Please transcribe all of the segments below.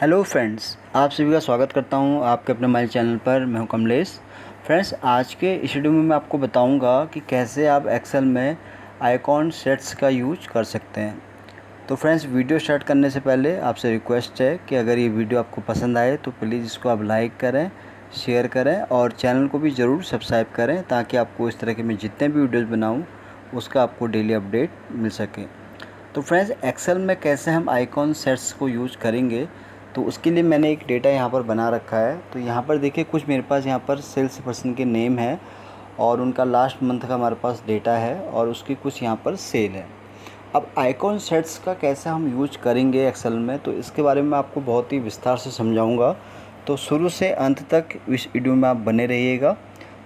Hello friends, आप सभी का स्वागत करता हूं आपके अपने मोबाइल चैनल पर। मैं हूं कमलेश। फ्रेंड्स, आज के इस वीडियो में मैं आपको बताऊंगा कि कैसे आप एक्सेल में आइकॉन सेट्स का यूज कर सकते हैं। तो फ्रेंड्स, वीडियो स्टार्ट करने से पहले आपसे रिक्वेस्ट है कि अगर ये वीडियो आपको पसंद आए तो प्लीज़ इसको आप लाइक करें, शेयर करें और चैनल को भी ज़रूर सब्सक्राइब करें, ताकि आपको इस तरह के मैं जितने भी वीडियोज़ बनाऊँ उसका आपको डेली अपडेट मिल सके। तो फ्रेंड्स, एक्सेल में कैसे हम आइकॉन सेट्स को यूज करेंगे, तो उसके लिए मैंने एक डेटा यहाँ पर बना रखा है। तो यहाँ पर देखिए, कुछ मेरे पास यहाँ पर सेल्स पर्सन के नेम है और उनका लास्ट मंथ का हमारे पास डेटा है और उसकी कुछ यहाँ पर सेल है। अब आइकॉन सेट्स का कैसे हम यूज करेंगे एक्सेल में, तो इसके बारे में आपको बहुत ही विस्तार से समझाऊंगा। तो शुरू से अंत तक इस वीडियो में आप बने रहिएगा।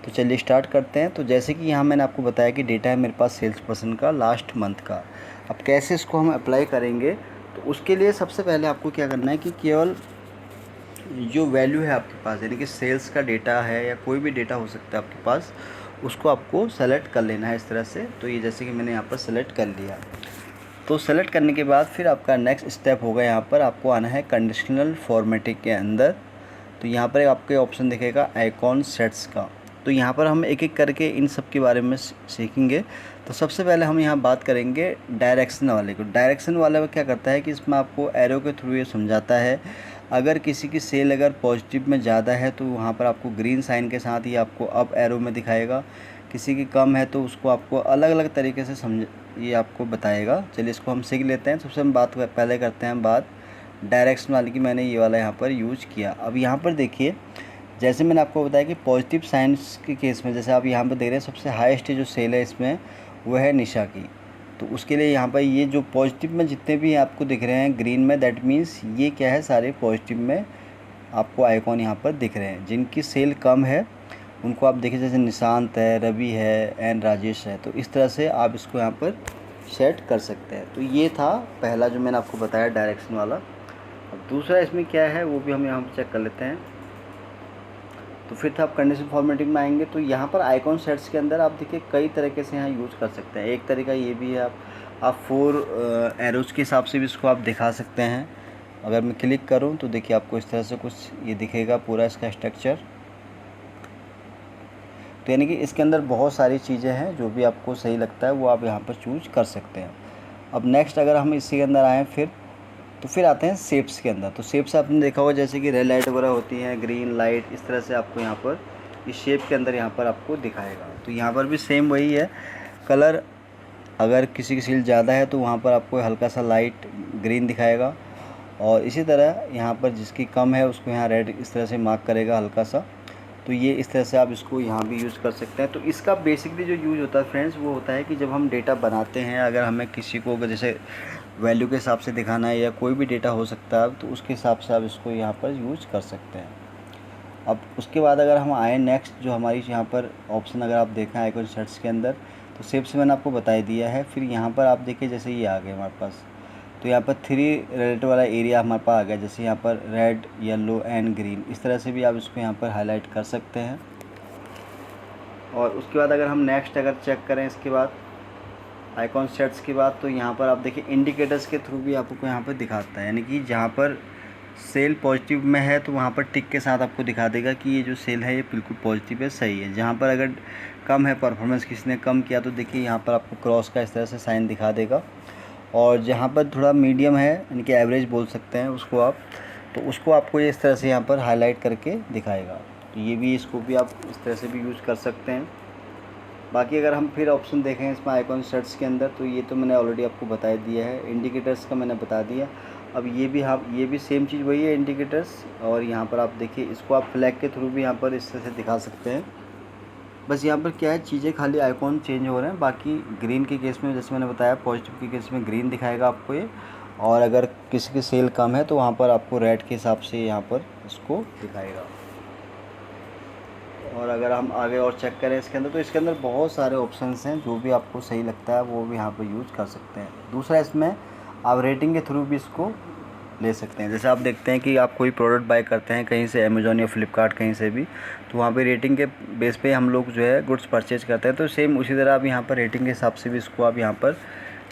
तो चलिए स्टार्ट करते हैं। तो जैसे कि यहाँ मैंने आपको बताया कि डेटा है मेरे पास सेल्स पर्सन का लास्ट मंथ का। अब कैसे इसको हम अप्लाई करेंगे, तो उसके लिए सबसे पहले आपको क्या करना है कि केवल जो वैल्यू है आपके पास, यानी कि सेल्स का डेटा है या कोई भी डेटा हो सकता है आपके पास, उसको आपको सेलेक्ट कर लेना है इस तरह से। तो ये जैसे कि मैंने यहाँ पर सेलेक्ट कर लिया। तो सेलेक्ट करने के बाद फिर आपका नेक्स्ट स्टेप होगा, यहाँ पर आपको आना है कंडीशनल फॉर्मेटिंग के अंदर। तो यहाँ पर आपके ऑप्शन दिखेगा आइकॉन सेट्स का। तो यहाँ पर हम एक एक करके इन सब के बारे में सीखेंगे। तो सबसे पहले हम यहाँ बात करेंगे डायरेक्शन वाले को। डायरेक्शन वाले में क्या करता है कि इसमें आपको एरो के थ्रू ये समझाता है, अगर किसी की सेल अगर पॉजिटिव में ज़्यादा है तो वहाँ पर आपको ग्रीन साइन के साथ ही आपको अप एरो में दिखाएगा। किसी की कम है तो उसको आपको अलग अलग तरीके से ये आपको बताएगा। चलिए इसको हम सीख लेते हैं। सबसे हम पहले करते हैं बात डायरेक्शन वाली की। मैंने ये वाला यहाँ पर यूज किया। अब यहाँ पर देखिए, जैसे मैंने आपको बताया कि पॉजिटिव साइंस के केस में, जैसे आप यहाँ पर देख रहे हैं, सबसे हाईएस्ट जो सेल है इसमें वह है निशा की। तो उसके लिए यहाँ पर ये जो पॉजिटिव में जितने भी आपको दिख रहे हैं ग्रीन में, दैट मीन्स ये क्या है, सारे पॉजिटिव में आपको आइकॉन यहाँ पर दिख रहे हैं। जिनकी सेल कम है उनको आप देखिए, जैसे निशांत है, रवि है एंड राजेश है। तो इस तरह से आप इसको यहाँ पर सेट कर सकते हैं। तो ये था पहला जो मैंने आपको बताया डायरेक्शन वाला। अब दूसरा इसमें क्या है वो भी हम यहाँ पर चेक कर लेते हैं। तो फिर आप कंडीशन फॉर्मेटिंग में आएंगे। तो यहाँ पर आइकॉन सेट्स के अंदर आप देखिए कई तरीके से यहाँ यूज़ कर सकते हैं। एक तरीका ये भी है, आप 4 एरोज़ के हिसाब से भी इसको आप दिखा सकते हैं। अगर मैं क्लिक करूँ तो देखिए आपको इस तरह से कुछ ये दिखेगा पूरा इसका स्ट्रक्चर। तो यानी कि इसके अंदर बहुत सारी चीज़ें हैं, जो भी आपको सही लगता है वो आप यहाँ पर चूज़ कर सकते हैं। अब नेक्स्ट अगर हम इसी के अंदर आएँ फिर आते हैं शेप्स के अंदर। तो शेप्स आपने देखा होगा, जैसे कि रेड लाइट वगैरह होती हैं, ग्रीन लाइट, इस तरह से आपको यहाँ पर इस शेप के अंदर यहाँ पर आपको दिखाएगा। तो यहाँ पर भी सेम वही है, कलर अगर किसी की सील ज़्यादा है तो वहाँ पर आपको हल्का सा लाइट ग्रीन दिखाएगा, और इसी तरह यहाँ पर जिसकी कम है उसको यहाँ रेड इस तरह से मार्क करेगा हल्का सा। तो ये इस तरह से आप इसको यहाँ भी यूज़ कर सकते हैं। तो इसका बेसिकली जो यूज़ होता है फ्रेंड्स, वो होता है कि जब हम डेटा बनाते हैं, अगर हमें किसी को जैसे वैल्यू के हिसाब से दिखाना है या कोई भी डेटा हो सकता है, तो उसके हिसाब से आप इसको यहाँ पर यूज़ कर सकते हैं। अब उसके बाद अगर हम आए नेक्स्ट, जो हमारी यहाँ पर ऑप्शन अगर आप देखें आइकॉन सेट्स के अंदर, तो शेप्स मैंने आपको बता दिया है। फिर यहाँ पर आप देखिए, जैसे ये आ गए हमारे पास, तो यहाँ पर 3 रेड वाला एरिया हमारे पास आ गया। जैसे यहाँ पर रेड, येलो एंड ग्रीन, इस तरह से भी आप इसको यहाँ पर हाईलाइट कर सकते हैं। और उसके बाद अगर हम नेक्स्ट अगर चेक करें इसके बाद आइकॉन सेट्स की बात, तो यहाँ पर आप देखिए इंडिकेटर्स के थ्रू भी आपको यहाँ पर दिखाता है। यानी कि जहाँ पर सेल पॉजिटिव में है तो वहाँ पर टिक के साथ आपको दिखा देगा कि ये जो सेल है ये बिल्कुल पॉजिटिव है, सही है। जहाँ पर अगर कम है, परफॉर्मेंस किसी ने कम किया, तो देखिए यहाँ पर आपको क्रॉस का इस तरह से साइन दिखा देगा। और जहाँ पर थोड़ा मीडियम है, यानी कि एवरेज बोल सकते हैं उसको आप, तो उसको आपको ये इस तरह से यहाँ पर हाईलाइट करके दिखाएगा। तो ये भी, इसको भी आप इस तरह से भी यूज़ कर सकते हैं। बाकी अगर हम फिर ऑप्शन देखें इसमें आइकॉन सेट्स के अंदर, तो ये तो मैंने ऑलरेडी आपको बता दिया है। इंडिकेटर्स का मैंने बता दिया। अब ये भी सेम चीज़ वही है, इंडिकेटर्स। और यहाँ पर आप देखिए, इसको आप फ्लैग के थ्रू भी यहाँ पर इस तरह से दिखा सकते हैं। बस यहाँ पर क्या है, चीज़ें खाली आइकॉन चेंज हो रहे हैं। बाकी ग्रीन के केस में, जैसे मैंने बताया, पॉजिटिव के केस में ग्रीन दिखाएगा आपको ये, और अगर किसी की सेल कम है तो वहाँ पर आपको रेड के हिसाब से यहाँ पर इसको दिखाएगा। और अगर हम आगे और चेक करें इसके अंदर, तो इसके अंदर बहुत सारे ऑप्शंस हैं, जो भी आपको सही लगता है वो भी यहाँ पर यूज़ कर सकते हैं। दूसरा, इसमें आप रेटिंग के थ्रू भी इसको ले सकते हैं। जैसे आप देखते हैं कि आप कोई प्रोडक्ट बाय करते हैं कहीं से, अमेज़ॉन या फ्लिपकार्ट कहीं से भी, तो वहाँ पे रेटिंग के बेस पे हम लोग जो है गुड्स परचेज करते हैं। तो सेम उसी तरह आप यहाँ पर रेटिंग के हिसाब से भी इसको आप यहाँ पर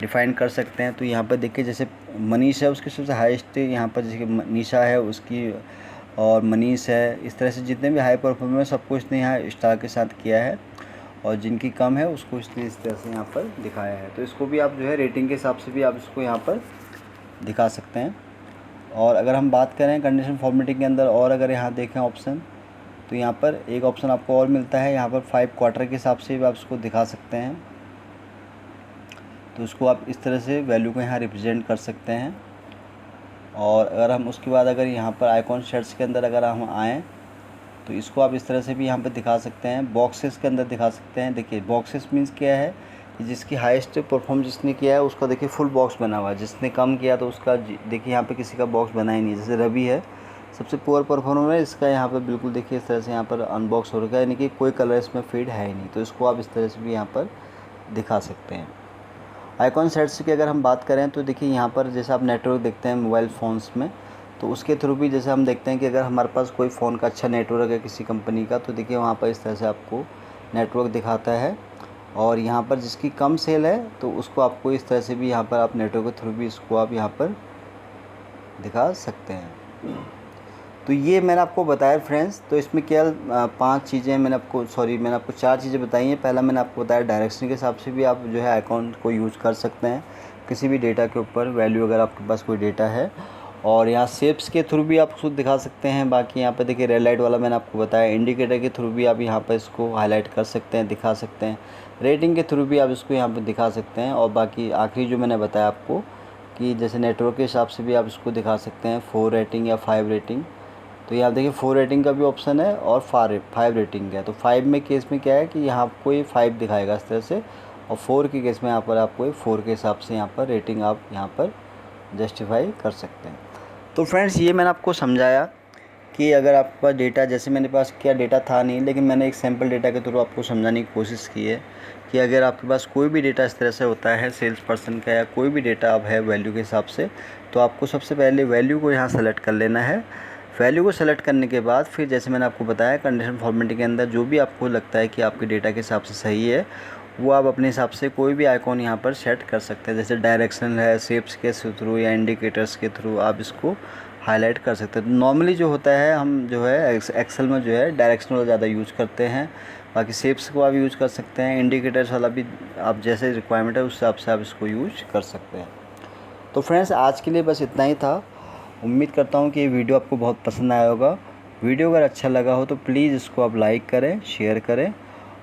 डिफ़ाइन कर सकते हैं। तो यहाँ पर देखिए जैसे मनीष है उसकी सबसे हाईएस्ट यहाँ पर, जैसे कि निशा है उसकी और मनीष है, इस तरह से जितने भी हाई परफॉर्मर सबको इसने यहाँ स्टार के साथ किया है, और जिनकी कम है उसको इसने इस तरह से यहाँ पर दिखाया है। तो इसको भी आप जो है रेटिंग के हिसाब से भी आप इसको यहाँ पर दिखा सकते हैं। और अगर हम बात करें कंडीशन फॉर्मेटिंग के अंदर, और अगर यहाँ देखें ऑप्शन, तो यहाँ पर एक ऑप्शन आपको और मिलता है, यहाँ पर 5 क्वार्टर के हिसाब से भी आप इसको दिखा सकते हैं। तो इसको आप इस तरह से वैल्यू को यहाँ रिप्रेजेंट कर सकते हैं। और अगर हम उसके बाद अगर यहाँ पर आइकॉन शेड्स के अंदर अगर हम आएँ, तो इसको आप इस तरह से भी यहाँ पर दिखा सकते हैं। बॉक्सेस के अंदर दिखा सकते हैं। देखिए बॉक्सेस मीन्स क्या है कि जिसकी हाईएस्ट परफॉर्म जिसने किया है उसका देखिए फुल बॉक्स बना हुआ है, जिसने कम किया तो उसका देखिए यहाँ पे किसी का बॉक्स बना ही नहीं। जैसे रवि है सबसे पुअर परफॉर्मर है, इसका यहाँ पर बिल्कुल देखिए इस तरह से यहाँ पर अनबॉक्स हो रखा है, यानी कि कोई कलर इसमें फीड है ही नहीं। तो इसको आप इस तरह से भी यहाँ पर दिखा सकते हैं। आइकॉन सेट्स की अगर हम बात करें तो देखिए यहाँ पर जैसे आप नेटवर्क देखते हैं मोबाइल फ़ोन्स में, तो उसके थ्रू भी जैसे हम देखते हैं कि अगर हमारे पास कोई फ़ोन का अच्छा नेटवर्क है किसी कंपनी का, तो देखिए वहाँ पर इस तरह से आपको नेटवर्क दिखाता है। और यहाँ पर जिसकी कम सेल है तो उसको आपको इस तरह से भी यहाँ पर आप नेटवर्क के थ्रू भी इसको आप यहाँ पर दिखा सकते हैं। तो ये मैंने आपको बताया फ्रेंड्स। तो इसमें क्या 5 चीज़ें मैंने आपको मैंने आपको 4 चीज़ें बताई हैं। पहला मैंने आपको बताया डायरेक्शन के हिसाब से भी आप जो है आइकॉन को यूज़ कर सकते हैं किसी भी डेटा के ऊपर, वैल्यू अगर आपके पास कोई डेटा है। और यहाँ शेप्स के थ्रू भी आप खुद दिखा सकते हैं। बाकी यहाँ पर देखिए रेड लाइट वाला मैंने आपको बताया, इंडिकेटर के थ्रू भी आप यहाँ पर इसको हाईलाइट कर सकते हैं, दिखा सकते हैं। रेटिंग के थ्रू भी आप इसको यहाँ पर दिखा सकते हैं। और बाकी आखिरी जो मैंने बताया आपको कि जैसे नेटवर्क के हिसाब से भी आप इसको दिखा सकते हैं, 4 रेटिंग या 5 रेटिंग। तो यहाँ देखिए 4 रेटिंग का भी ऑप्शन है और 5 रेटिंग का है। तो 5 में केस में क्या है कि यहाँ आपको ये 5 दिखाएगा इस तरह से, और 4 के केस में यहाँ पर आपको 4 के हिसाब से यहाँ पर रेटिंग आप यहाँ पर जस्टिफाई कर सकते हैं। तो फ्रेंड्स ये मैंने आपको समझाया कि अगर आपके पास डेटा, जैसे मेरे पास क्या डेटा था नहीं, लेकिन मैंने एक सैम्पल डेटा के थ्रू आपको समझाने की कोशिश की है कि अगर आपके पास कोई भी डेटा इस तरह से होता है सेल्स पर्सन का, या कोई भी डेटा अब है वैल्यू के हिसाब से, तो आपको सबसे पहले वैल्यू को यहाँ सेलेक्ट कर लेना है। वैल्यू को सेलेक्ट करने के बाद फिर जैसे मैंने आपको बताया कंडीशन फॉर्मेटिंग के अंदर जो भी आपको लगता है कि आपके डेटा के हिसाब से सही है, वो आप अपने हिसाब से कोई भी आइकॉन यहाँ पर सेट कर सकते हैं। जैसे डायरेक्शनल है, शेप्स के थ्रू या इंडिकेटर्स के थ्रू आप इसको हाईलाइट कर सकते हैं। नॉर्मली जो होता है हम जो है एक्सेल में जो है डायरेक्शनल ज़्यादा यूज़ करते हैं। बाकी शेप्स को आप यूज़ कर सकते हैं, इंडिकेटर्स वाला भी आप जैसे रिक्वायरमेंट है उस हिसाब से आप इसको यूज कर सकते हैं। तो फ्रेंड्स आज के लिए बस इतना ही था। उम्मीद करता हूँ कि ये वीडियो आपको बहुत पसंद आया होगा। वीडियो अगर अच्छा लगा हो तो प्लीज़ इसको आप लाइक करें, शेयर करें,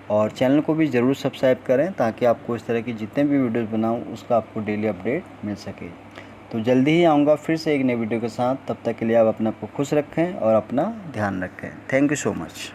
और चैनल को भी ज़रूर सब्सक्राइब करें, ताकि आपको इस तरह की जितने भी वीडियोस बनाऊँ उसका आपको डेली अपडेट मिल सके। तो जल्दी ही आऊँगा फिर से एक नई वीडियो के साथ। तब तक के लिए आप अपने आप को खुश रखें और अपना ध्यान रखें। Thank you so much.